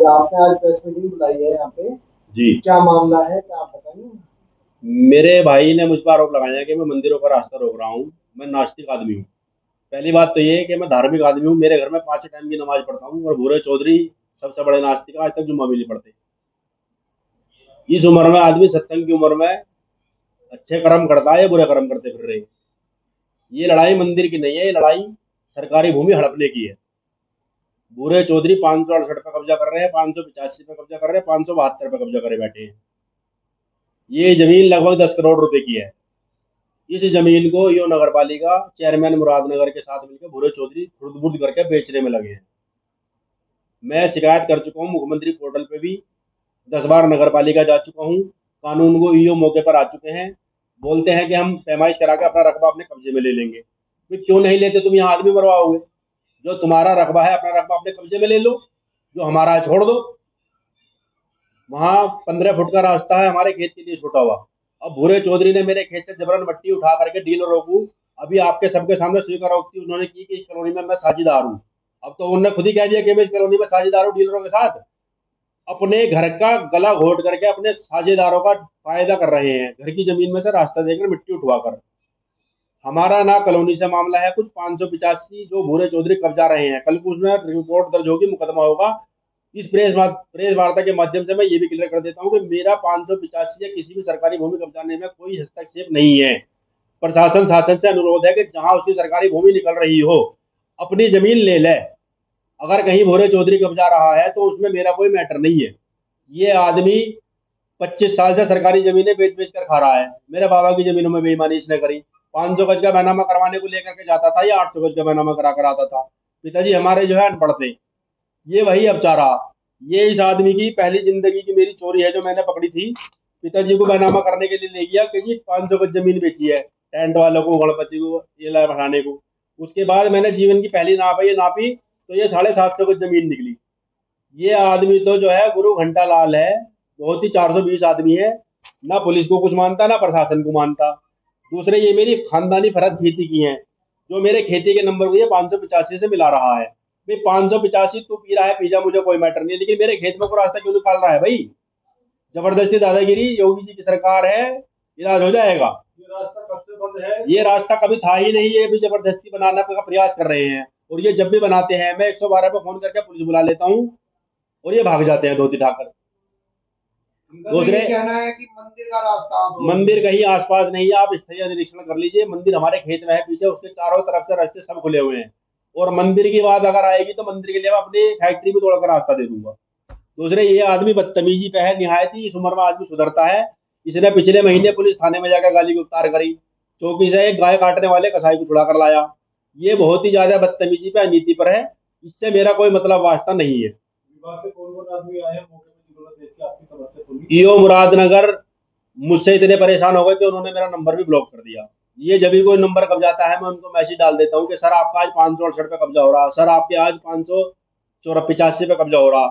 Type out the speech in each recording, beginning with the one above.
फिर आपने आज प्रेस मीटिंग बुलाई है यहाँ पे, जी। क्या मामला है, क्या आप बताएंगे? मेरे भाई ने मुझ पर आरोप लगाया है कि मैं मंदिरों का रास्ता रोक रहा हूँ। मैं नास्तिक आदमी हूँ। पहली बात तो ये है कि मैं धार्मिक आदमी हूँ। मेरे घर में 5 टाइम की नमाज पढ़ता हूँ और भूरे चौधरी सबसे बड़े नास्तिक हैं, आज तक जुम्मा भी नहीं पढ़ते। इस उम्र में आदमी, सत्संग की उम्र में, अच्छे कर्म करता है या बुरे कर्म करते फिर रहे। ये लड़ाई मंदिर की नहीं है, ये लड़ाई सरकारी भूमि हड़पने की है। भूरे चौधरी 568 पे कब्जा कर रहे हैं, 585 पे कब्जा कर रहे हैं, 572 पे कब्जा करे बैठे हैं। ये जमीन लगभग 10 करोड़ रुपए की है। इस जमीन को यो नगर पालिका चेयरमैन मुरादनगर के साथ मिलकर भूरे चौधरी खुर्द बुर्द करके बेचने में लगे हैं। मैं शिकायत कर चुका हूँ मुख्यमंत्री पोर्टल पे भी, 10 बार नगर पालिका जा चुका हूँ। कानून को ईओ मौके पर आ चुके हैं। बोलते हैं कि हम पैमाइश करा के अपना रकबा अपने कब्जे में ले लेंगे। फिर क्यों नहीं लेते? तुम यहाँ आदमी मरवाओगे। जो तुम्हारा रकबा है अपना रकबा अपने कब्जे में ले लो, जो हमारा है छोड़ दो। वहां 15 फुट का रास्ता है हमारे खेत के लिए छोटा हुआ। अब भूरे चौधरी ने मेरे खेत से जबरन मट्टी उठा करके डीलरों को अभी आपके सबके सामने स्वीकारोक्ति उन्होंने की कि इस कॉलोनी में मैं साझेदार हूँ। अब तो उन्होंने खुद ही कह दिया कि मैं इस कॉलोनी में साझेदार हूँ डीलरों के साथ। अपने घर का गला घोट करके अपने साझेदारों का फायदा कर रहे हैं, घर की जमीन में से रास्ता देकर मिट्टी उठवाकर। हमारा ना कॉलोनी से मामला है कुछ, 585 जो भूरे चौधरी कब्जा रहे हैं, कल को उसमें रिपोर्ट दर्ज होगी, मुकदमा होगा। इस प्रेस वार्ता के माध्यम से मैं ये भी क्लियर कर देता हूँ कि मेरा 585 या किसी भी सरकारी भूमि कब्जाने में कोई हस्तक्षेप नहीं है। प्रशासन शासन से अनुरोध है कि जहां उसकी सरकारी भूमि निकल रही हो अपनी जमीन ले ले। अगर कहीं भोरे चौधरी कब्जा रहा है तो उसमें मेरा कोई मैटर नहीं है। ये आदमी 25 साल से सरकारी जमीनें बेच बेच कर खा रहा है। मेरे बाबा की जमीनों में बेईमानी इसने करी। 500 गज का बैनामा करवाने को लेकर के जाता था या 800 गज का बैनामा करा कर आता था। पिताजी हमारे जो है अनपढ़ थे। ये वही अब चाह रहा। ये इस आदमी की पहली जिंदगी की मेरी चोरी है जो मैंने पकड़ी थी। पिताजी को बैनामा करने के लिए ले गया क्योंकि 500 गज जमीन बेची है टेंट वालों को, गणपति को, ये ला बढ़ाने को। उसके बाद मैंने जीवन की पहली नाप है ये नापी तो ये 750 गज जमीन निकली। ये आदमी तो जो है गुरु घंटा लाल है, बहुत ही 420 आदमी है। ना पुलिस को कुछ मानता ना प्रशासन को मानता। दूसरे ये मेरी खानदानी फर्ज खेती की है, जो मेरे खेती के नंबर को ये 585 से मिला रहा है। भाई 585 तू पी रहा है, पी जा, मुझे कोई मैटर नहीं है, लेकिन मेरे खेत में को रास्ता क्यों निकाल रहा है भाई? जबरदस्ती दादागिरी, योगी जी की सरकार है, इलाज हो जाएगा। ये रास्ता कब से बंद है? ये रास्ता कभी था ही नहीं, ये भी जबरदस्ती बनाने का प्रयास कर रहे हैं। और ये जब भी बनाते हैं मैं 112 पे फोन करके पुलिस बुला लेता हूँ और ये भाग जाते हैं धोती ठाकर। दूसरे कहना है कि मंदिर का रास्ता, मंदिर कहीं आसपास नहीं है। आप स्थलीय निरीक्षण कर लीजिए, मंदिर हमारे खेत में है पीछे, उसके चारों तरफ से रास्ते सब खुले हुए हैं। और मंदिर की बात अगर आएगी तो मंदिर के लिए मैं अपनी फैक्ट्री भी तोड़कर रास्ता दे दूंगा। दूसरे ये आदमी बदतमीजी पे है निहायत ही, इस उम्र में आदमी सुधरता है। इसने पिछले महीने पुलिस थाने में जाकर गाली गुफ्तार करी, चौकी से एक गाय काटने वाले कसाई को छुड़ा कर लाया। ये बहुत ही ज्यादा बदतमीजी पे, नीति पर है। इससे मेरा कोई मतलब वास्ता नहीं है। विभाग से कौन-कौन आदमी आए हैं मौके पे जिन्होंने देख के आपकी समस्या सुनी? ईओ मुरादनगर मुझसे इतने परेशान हो गए कि उन्होंने मेरा नंबर भी ब्लॉक कर दिया। ये जब भी कोई नंबर कब जाता है मैं उनको मैसेज डाल देता हूँ कि सर आपका आज 568 पे कब्जा हो रहा, सर आपके आज 585 पे कब्जा हो रहा।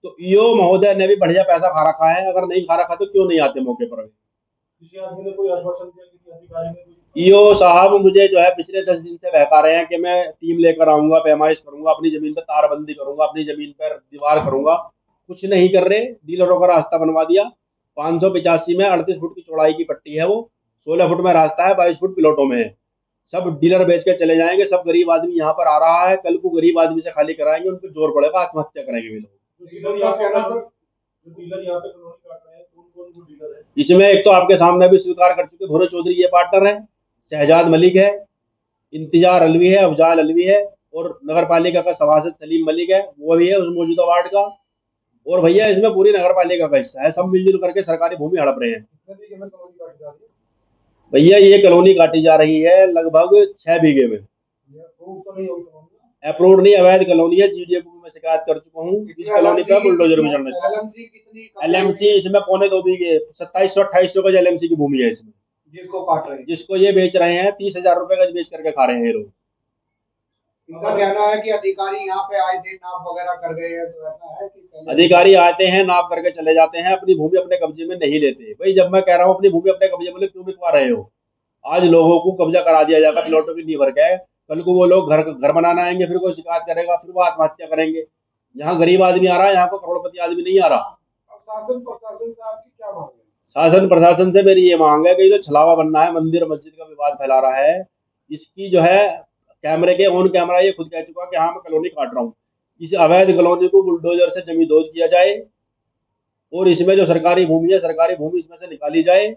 तो ईओ महोदय ने भी बढ़िया पैसा खा रखा है, अगर नहीं खा रखा तो क्यों नहीं आते मौके पर? किसी आदमी ने कोई आश्वासन दिया, किसी अधिकारी ने कोई? ईओ साहब मुझे जो है पिछले 10 दिन से बहका रहे हैं कि मैं टीम लेकर आऊंगा, पैमाइश करूंगा, अपनी जमीन पर तारबंदी करूंगा, अपनी जमीन पर दीवार करूंगा। कुछ नहीं कर रहे। डीलरों का रास्ता बनवा दिया। 585 में 38 फुट की चौड़ाई की पट्टी है, वो 16 फुट में रास्ता है, 22 फुट प्लॉटों में है। सब डीलर बेच के चले जाएंगे। सब गरीब आदमी यहाँ पर आ रहा है, कल को गरीब आदमी से खाली कराएंगे, उनको जोर पड़ेगा, आत्महत्या करेंगे वे लोग। जो डीलर यहाँ पे कॉलोनी काट रहे हैं, कौन-कौन वो डीलर है? इसमें एक तो आपके सामने भी स्वीकार कर चुके भूरे चौधरी ये पार्टनर है, शहजाद मलिक है, इंतजार अलवी है, अफजाल अलवी है, और नगर पालिका का सभासद सलीम मलिक है, वो भी है उस मौजूदा वार्ड का। और भैया इसमें पूरी नगर पालिका का हिस्सा है। सब मिलजुल करके सरकारी भूमि हड़प रहे हैं। भैया ये कॉलोनी काटी जा रही है लगभग 6 बीघे में। अप्रूव नहीं, अवैध कॉलोनी है। जीडीए को मैं शिकायत कर चुका हूँ। इस कॉलोनी पर बुलडोजर में चढ़ना चाहिए। एलएमसी इसमें 2.25 बीघे, 2700-2800 गज एलएमसी की भूमि है इसमें, जिसको काट रहे हैं, जिसको ये बेच रहे हैं। 30,000 रुपए गज बेच करके खा रहे हैं ये लोग। इनका कहना है कि अधिकारी यहाँ पे आए थे, नाप वगैरह कर गए हैं, तो ऐसा है कि अधिकारी आते हैं, नाप करके चले जाते हैं, अपनी भूमि अपने कब्जे में नहीं लेते। भाई जब मैं कह रहा हूँ अपनी भूमि अपने कब्जे में क्यों बिकवा रहे हो? आज लोगों को कब्जा करा दिया जाएगा, प्लॉटों की नींव है। कल को वो लोग घर घर बनाना आएंगे, फिर कोई शिकायत करेगा, फिर वो आत्महत्या करेंगे। यहाँ गरीब आदमी आ रहा है, यहाँ पर करोड़पति आदमी नहीं आ रहा। शासन प्रशासन से आपकी क्या मांग है? शासन प्रशासन से मेरी ये मांग है कि जो छलावा बनना है, मंदिर मस्जिद का विवाद फैला रहा है, इसकी जो है कैमरे के ऑन कैमरा ये खुद कह चुका कि हाँ मैं कॉलोनी काट रहा हूँ, इस अवैध कॉलोनी को बुलडोजर से जमींदोज किया जाए और इसमें जो सरकारी भूमि है, सरकारी भूमि इसमें से निकाली जाए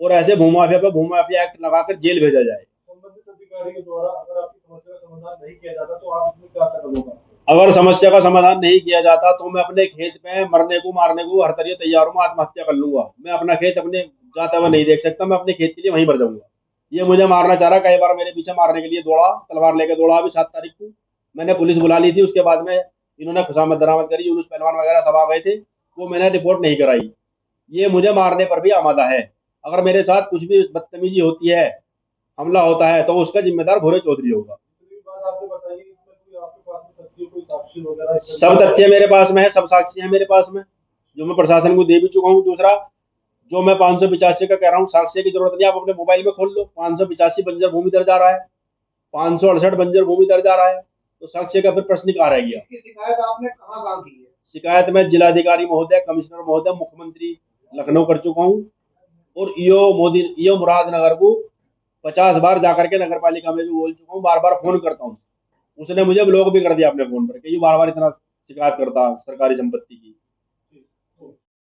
और ऐसे भूमाफिया पर भूमाफिया एक्ट लगाकर जेल भेजा जाए। संबंधित अधिकारी के द्वारा अगर आपकी समस्या का समाधान नहीं किया जाता तो आप इसमें क्या कदम होगा? अगर समस्या का समाधान नहीं किया जाता तो मैं अपने खेत में मरने को मारने को हर तरह तैयार हूँ, आत्महत्या कर लूंगा। मैं अपना खेत अपने जाता हुआ नहीं देख सकता, मैं अपने खेत के लिए वहीं मर जाऊंगा। ये मुझे मारना चाह रहा, कई बार मेरे पीछे मारने के लिए दौड़ा, तलवार लेकर दौड़ा। अभी 7 तारीख को मैंने पुलिस बुला ली थी, उसके बाद में इन्होंने खुशामद दरामद करी, यूनुस पहलवान वगैरह सब आ गए थे, वो मैंने रिपोर्ट नहीं कराई। ये मुझे मारने पर भी आमादा है। अगर मेरे साथ कुछ भी बदतमीजी होती है, हमला होता है, तो उसका जिम्मेदार भूरे चौधरी होगा। सब तथ्य मेरे पास में है, सब साक्षी है मेरे पास में, जो मैं प्रशासन को दे भी चुका हूँ। दूसरा जो मैं 585 का कह रहा हूँ, साक्ष्य की जरूरत नहीं, आप अपने मोबाइल में खोल लो। 585 बंजर भूमि दर्ज आ रहा है, 568 बंजर भूमि दर्ज आ रहा है, तो साक्ष्य का फिर प्रश्न कहाँ रह गया? शिकायत आपने कहाँ की है? शिकायत में जिलाधिकारी महोदय, कमिश्नर महोदय, मुख्यमंत्री लखनऊ कर चुका हूँ और ईओ मुरादनगर को 50 बार जाकर के नगर पालिका में भी बोल चुका हूँ, बार बार फोन करता हूँ। उसने मुझे ब्लॉक भी कर दिया अपने फोन पर कि ये बार बार इतना शिकायत करता सरकारी संपत्ति की।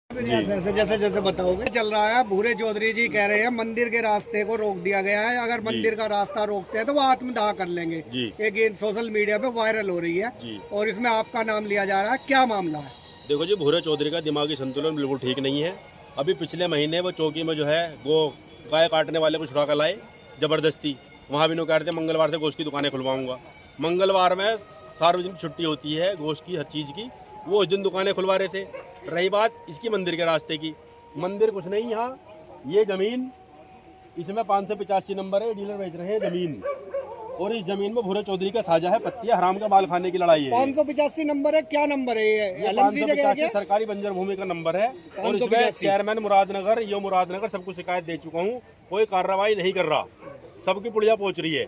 जैसे जैसे बताओगे चल रहा है। भूरे चौधरी जी कह रहे हैं मंदिर के रास्ते को रोक दिया गया है, अगर मंदिर का रास्ता रोकते हैं तो वो आत्मदाह कर लेंगे। एक ये सोशल मीडिया पे वायरल हो रही है और इसमें आपका नाम लिया जा रहा है, क्या मामला है? देखो जी, भूरे चौधरी का दिमागी संतुलन बिल्कुल ठीक नहीं है। अभी पिछले महीने वो चौकी में जो है गाय काटने वाले को छुड़ा कर लाए जबरदस्ती। वहाँ भी कह रहे थे मंगलवार से गोश्त की दुकानें खुलवाऊंगा। मंगलवार में सार्वजनिक छुट्टी होती है गोश्त की, हर चीज़ की, वो उस दिन दुकानें खुलवा रहे थे। रही बात इसकी मंदिर के रास्ते की, मंदिर कुछ नहीं, यहाँ ये ज़मीन, इसमें 585 नंबर है, डीलर बेच रहे हैं ज़मीन, और इस जमीन में भूरे चौधरी का साझा है, पत्ती है, हराम का माल खाने की लड़ाई है। 585 नंबर है, क्या नंबर है ये? 585 सरकारी बंजर भूमि का नंबर है और इसमें चेयरमैन मुरादनगर, यो मुरादनगर सबको शिकायत दे चुका हूँ, कोई कार्रवाई नहीं कर रहा, सबकी पुड़िया पहुँच रही है।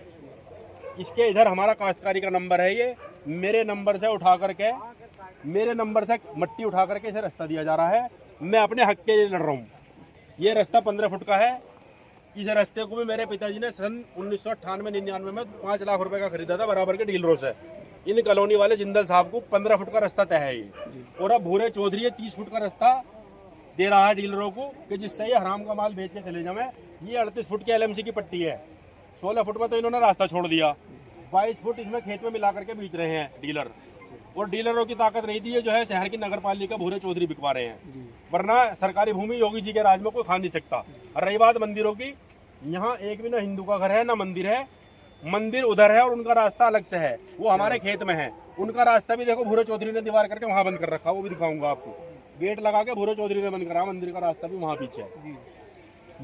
इसके इधर हमारा काश्तकारी का नंबर है, ये मेरे नंबर से उठा करके, मेरे नंबर से मट्टी उठा करके इसे रास्ता दिया जा रहा है। मैं अपने हक के लिए लड़ रहा हूँ। ये रास्ता 15 फुट का है। इस रास्ते को भी मेरे पिताजी ने सन 1998-99 में 5 लाख रुपए का खरीदा था बराबर के डीलरों से। इन कॉलोनी वाले जिंदल साहब को 15 फुट का रास्ता तय है ये, और अब भूरे चौधरी 30 फुट का रास्ता दे रहा है डीलरों को कि जिससे ये हराम का माल बेच के चले जाए। ये 38 फुट की LMC की पट्टी है, 16 फुट में तो इन्होंने रास्ता छोड़ दिया, 22 फुट इसमें खेत में मिला करके बेच रहे हैं डीलर, और डीलरों की ताकत नहीं थी, ये जो है शहर की नगर पालिका भूरे चौधरी बिकवा रहे हैं, वरना सरकारी भूमि योगी जी के राज में कोई खा नहीं सकता। और रही बात मंदिरों की, यहाँ एक भी ना हिंदू का घर है ना मंदिर है, मंदिर उधर है और उनका रास्ता अलग से है, वो हमारे खेत में है। उनका रास्ता भी देखो भूरे चौधरी ने दीवार करके वहाँ बंद कर रखा, वो भी दिखाऊंगा आपको, गेट लगा के भूरे चौधरी ने बंद करा, मंदिर का रास्ता भी वहाँ पीछे है।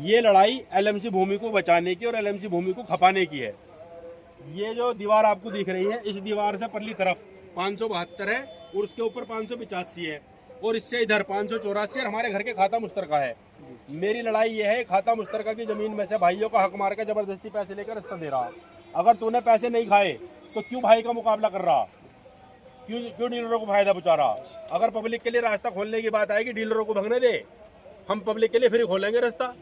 ये लड़ाई LMC भूमि को बचाने की और LMC भूमि को खपाने की है। ये जो दीवार आपको दिख रही है, इस दीवार से परली तरफ 572 है और उसके ऊपर 585 है, और इससे इधर 584 और हमारे घर के खाता मुश्तरका है। मेरी लड़ाई ये है, खाता मुश्तरका की जमीन में से भाइयों का हक मार के जबरदस्ती पैसे लेकर रास्ता दे रहा। अगर तूने पैसे नहीं खाए तो क्यों भाई का मुकाबला कर रहा, क्यों डीलरों को फायदा पहुंचा रहा? अगर पब्लिक के लिए रास्ता खोलने की बात आएगी, डीलरों को भगने दे, हम पब्लिक के लिए फिर खोलेंगे रास्ता।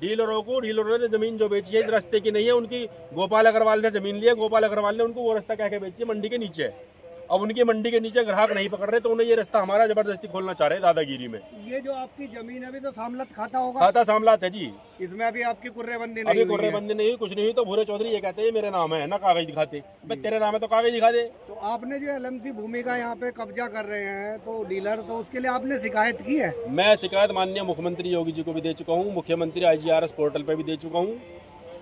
डीलरों ने जमीन जो बेची है इस रास्ते की नहीं है, उनकी गोपाल अग्रवाल ने जमीन ली है, गोपाल अग्रवाल ने उनको वो रास्ता कह के बेची है मंडी के नीचे। अब उनकी मंडी के नीचे ग्राहक नहीं पकड़ रहे तो उन्हें ये रास्ता हमारा जबरदस्ती खोलना चाह रहे हैं दादागिरी में। ये जो आपकी जमीन है, अभी तो सामलत खाता होगा? खाता सामलात है जी, इसमें अभी आपकी कुर्रेबंदी नहीं अभी कुर्रेबंदी नहीं हुई, कुछ नहीं हुई। तो भूरे चौधरी ये कहते हैं मेरे नाम है ना, कागज दिखाते, भाई तेरे नाम है तो कागज दिखा दे। तो आपने जो LMC भूमि का यहाँ पे कब्जा कर रहे हैं तो डीलर, तो उसके लिए आपने शिकायत की है? मैं शिकायत माननीय मुख्यमंत्री योगी जी को भी दे चुका हूँ, मुख्यमंत्री IGRS पोर्टल पर भी दे चुका हूँ,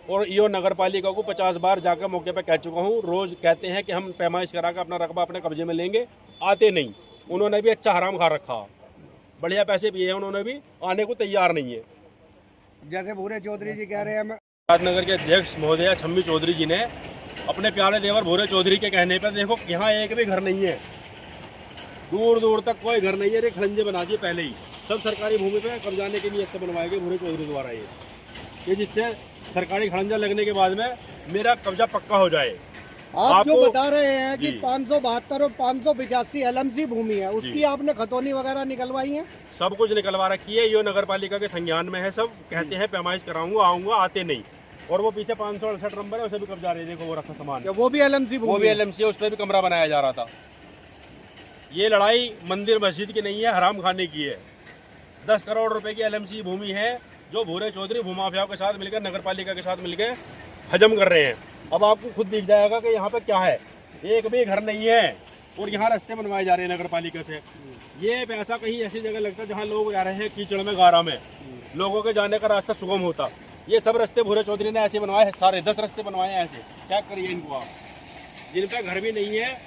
और ईओ नगर पालिका को 50 बार जाकर मौके पर कह चुका हूँ। रोज कहते हैं कि हम पैमाइश करा कर अपना रकबा अपने कब्जे में लेंगे, आते नहीं। उन्होंने भी अच्छा हराम खा रखा, बढ़िया पैसे पिए हैं, उन्होंने भी आने को तैयार नहीं है। जैसे भूरे चौधरी जी कह रहे हैं, मुरादनगर के अध्यक्ष महोदय शम्मी चौधरी जी ने अपने प्यारे देवर भूरे चौधरी के कहने पर, देखो यहाँ एक भी घर नहीं है, दूर दूर तक कोई घर नहीं है, ये खड़ंजे बना दिए पहले ही, सब सरकारी भूमि पे कब्जाने के नियत से बनवाए गए भूरे चौधरी द्वारा ये जिससे सरकारी खड़ंजा लगने के बाद में मेरा कब्जा पक्का हो जाए। आप जो आपको- बता रहे हैं कि जी। 572 और 585 LMC भूमि है, उसकी आपने खतौनी वगैरह निकलवाई है? सब कुछ निकलवा रखी है, ये नगर पालिका के संज्ञान में है सब। कहते हैं पैमाइश कराऊंगा, आऊंगा, आते नहीं। और वो पीछे 568 नंबर है, उसे भी कब्जा रहे, देखो वो रखा सामान, क्या वो भी LMC वो भूमि भी है? LMC है, उस पर भी कमरा बनाया जा रहा था। ये लड़ाई मंदिर मस्जिद की नहीं है, हराम खाने की है। 10 करोड़ रुपए की LMC भूमि है जो भूरे चौधरी भूमाफियाओं के साथ मिलकर, नगर पालिका के साथ मिलकर हजम कर रहे हैं। अब आपको खुद दिख जाएगा कि यहाँ पे क्या है, एक भी घर नहीं है और यहाँ रास्ते बनवाए जा रहे हैं नगर पालिका से। ये पैसा कहीं ऐसी जगह लगता है जहाँ लोग जा रहे हैं कीचड़ में, गारा में, लोगों के जाने का रास्ता सुगम होता। ये सब रास्ते भूरे चौधरी ने ऐसे बनवाए, सारे 10 रास्ते बनवाए हैं ऐसे। चेक करिए इनको आप, जिन पे घर भी नहीं है,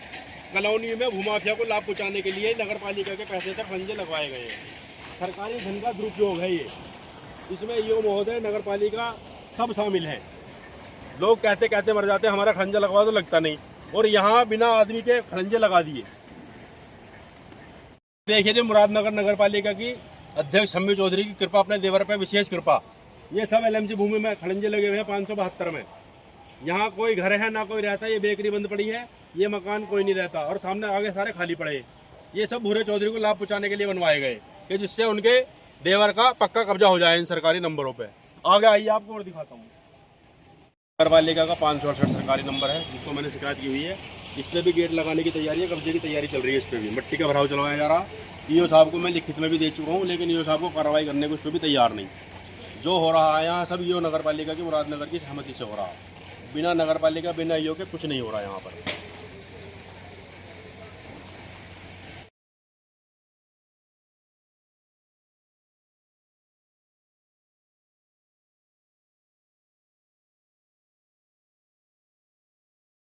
कॉलोनी में भूमाफिया को लाभ पहुँचाने के लिए नगर पालिका के पैसे से खंजे लगवाए गए हैं। सरकारी धन का दुरुपयोग है ये। इसमें यो महोदय, नगर पालिका सब शामिल है। लोग कहते कहते मर जाते हैं, हमारा खंजा लगवा तो लगता नहीं, और यहाँ बिना आदमी के खंजे लगा दिए। देखिए जी, मुरादनगर नगर पालिका की अध्यक्ष शम्मी चौधरी की कृपा, अपने देवर पे विशेष कृपा। ये सब LMC भूमि में खंजे लगे हुए हैं 572 में। यहाँ कोई घर है ना कोई रहता है, ये बेकरी बंद पड़ी है, ये मकान कोई नहीं रहता, और सामने आगे सारे खाली पड़े। ये सब भूरे चौधरी को लाभ पहुँचाने के लिए बनवाए गए कि जिससे उनके देवर का पक्का कब्जा हो जाए इन सरकारी नंबरों पे। आगे आइए, आपको और दिखाता हूँ। नगर पालिका का 568 सरकारी नंबर है, जिसको मैंने शिकायत की हुई है। इस पर भी गेट लगाने की तैयारी है, कब्जे की तैयारी चल रही है। इस पर भी मिट्टी का भराव चलवाया जा रहा। ईओ साहब को मैं लिखित में भी दे चुका हूँ, लेकिन ईओ साहब को कार्रवाई करने को उस पर भी तैयार नहीं। जो हो रहा है यहाँ सब ईओ नगर पालिका की, मुरादनगर की सहमति से हो रहा है। बिना नगर पालिका, बिना ईओ के कुछ नहीं हो रहा है यहाँ पर।